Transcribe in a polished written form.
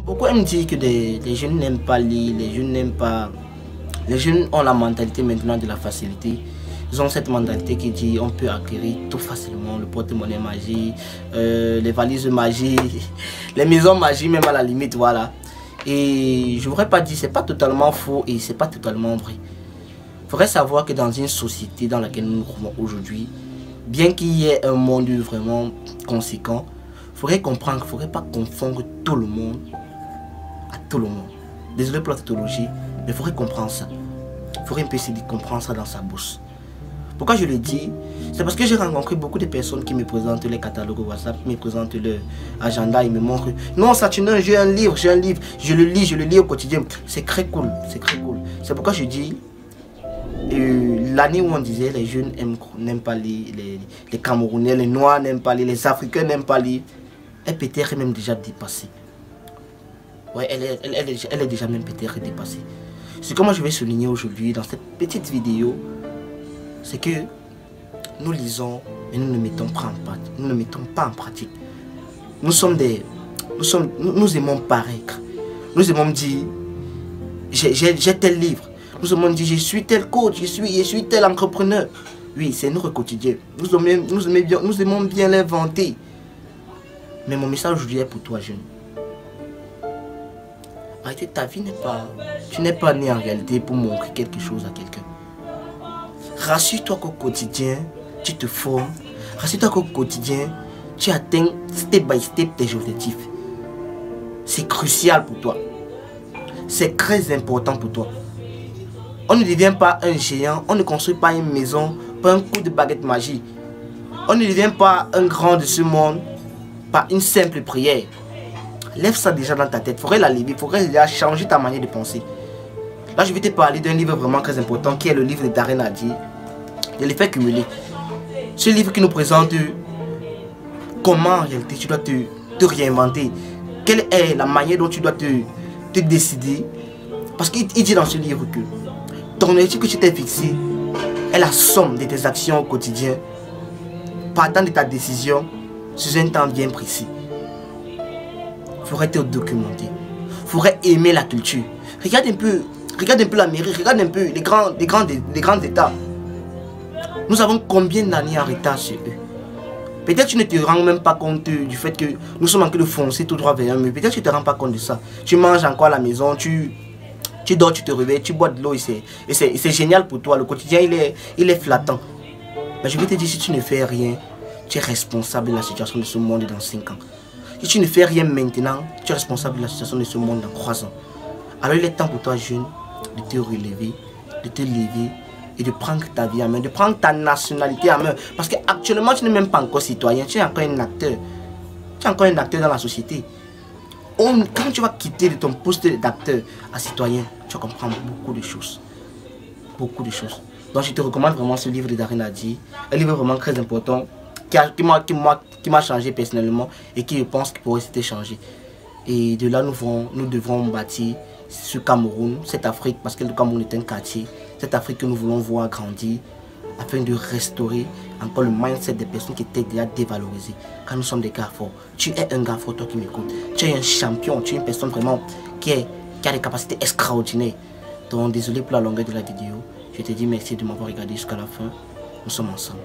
Beaucoup aiment dire que les jeunes n'aiment pas lire, les jeunes n'aiment pas... Les jeunes ont la mentalité maintenant de la facilité. Ils ont cette mentalité qui dit on peut acquérir tout facilement, le porte-monnaie magique, les valises magiques, les maisons magiques même à la limite, voilà. Et je ne voudrais pas dire, c'est pas totalement faux et c'est pas totalement vrai. Il faudrait savoir que dans une société dans laquelle nous nous trouvons aujourd'hui, bien qu'il y ait un monde vraiment conséquent, il faudrait comprendre qu'il ne faudrait pas confondre tout le monde à tout le monde. Désolé pour la tautologie, mais il faudrait comprendre ça. Il faudrait un peu essayer de comprendre ça dans sa bouche. Pourquoi je le dis? C'est parce que j'ai rencontré beaucoup de personnes qui me présentent les catalogues WhatsApp, qui me présentent leur agenda, ils me montrent non, Saturnin, j'ai un livre, je le lis au quotidien. C'est très cool, c'est très cool. C'est pourquoi je dis, l'année où on disait les jeunes n'aiment pas les Camerounais, les Noirs n'aiment pas les Africains n'aiment pas lire, est peut-être même déjà dépassée. Ouais, elle est déjà même peut-être dépassée. Ce que moi je vais souligner aujourd'hui dans cette petite vidéo, c'est que nous lisons et nous ne mettons pas en pratique. Nous aimons paraître. Nous aimons dire, j'ai tel livre. Nous aimons dire, je suis tel coach, je suis tel entrepreneur. Oui, c'est notre quotidien. Nous aimons bien les vanter. Mais mon message aujourd'hui est pour toi, jeune. Arrêtez, ta vie tu n'es pas né en réalité pour montrer quelque chose à quelqu'un. Rassure-toi qu'au quotidien, tu te formes. Rassure-toi qu'au quotidien, tu atteins step by step tes objectifs. C'est crucial pour toi. C'est très important pour toi. On ne devient pas un géant, on ne construit pas une maison par un coup de baguette magique. On ne devient pas un grand de ce monde par une simple prière. Lève ça déjà dans ta tête, il faudrait la lever, il faudrait déjà changer ta manière de penser. Là, je vais te parler d'un livre vraiment très important qui est le livre de Darren Hardy, de l'effet cumulé. Ce livre qui nous présente comment en réalité tu dois te réinventer. Quelle est la manière dont tu dois te décider. Parce qu'il dit dans ce livre que ton objectif que tu t'es fixé est la somme de tes actions au quotidien, partant de ta décision sur un temps bien précis. Il faudrait te documenter. Il faudrait aimer la culture. Regarde un peu l'Amérique, regarde un peu les grands États. Nous avons combien d'années en retard sur eux? Peut-être tu ne te rends même pas compte du fait que nous sommes en train de foncer tout droit vers un mur. Peut-être tu ne te rends pas compte de ça. Tu manges encore à la maison, tu dors, tu te réveilles, tu bois de l'eau et c'est génial pour toi. Le quotidien, il est flattant. Mais je vais te dire, si tu ne fais rien, tu es responsable de la situation de ce monde dans 5 ans. Si tu ne fais rien maintenant, tu es responsable de la situation de ce monde dans 3 ans. Alors il est temps pour toi, jeune, de te relever, de te lever et de prendre ta vie en main, de prendre ta nationalité en main. Parce qu'actuellement, tu n'es même pas encore citoyen, tu es encore un acteur. Tu es encore un acteur dans la société. Quand tu vas quitter de ton poste d'acteur à citoyen, tu vas comprendre beaucoup de choses. Beaucoup de choses. Donc je te recommande vraiment ce livre de Darren Hardy. Un livre vraiment très important qui m'a changé personnellement et qui je pense qu'il pourrait s'être changé. Et de là, nous devrons bâtir ce Cameroun, cette Afrique, parce que le Cameroun est un quartier, cette Afrique que nous voulons voir grandir, afin de restaurer encore le mindset des personnes qui étaient déjà dévalorisées. Quand nous sommes des gars forts, tu es un gars fort, toi qui m'écoutes. Tu es un champion, tu es une personne vraiment qui a des capacités extraordinaires. Donc désolé pour la longueur de la vidéo. Je te dis merci de m'avoir regardé jusqu'à la fin. Nous sommes ensemble.